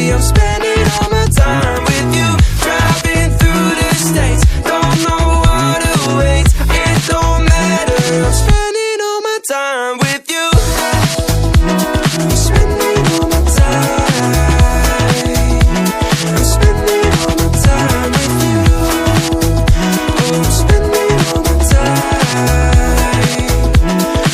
busy, I'm spending all my time with you. Driving through the states, don't know what awaits. It don't matter, I'm spending all my time with you. I'm spending all my time. I'm spending all my time with you. Oh, I'm spending all my time.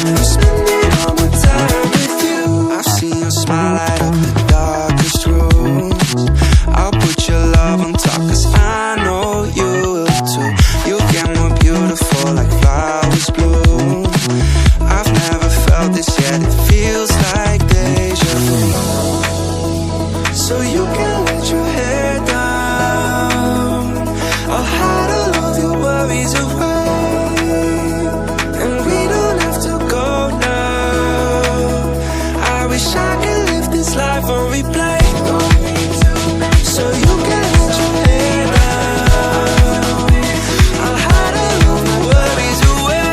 I'm spending all my time with you. I've seen your smile light up the darkest rooms. I'll put your love on top, 'cause I know you will too. You get more beautiful like flowers bloom. I've never felt this yet, it feels like deja vu. So you can let your hair down, I'll hide all of your worries away, and we don't have to go now. I wish I could live this life on replay. So you can let your hair down, I'll hide all of my worries away,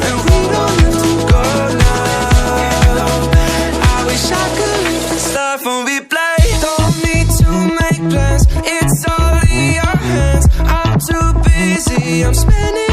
and we don't have to go now. I wish I could live this life on replay. Don't need to make plans, it's all in your hands. I'm too busy, I'm spending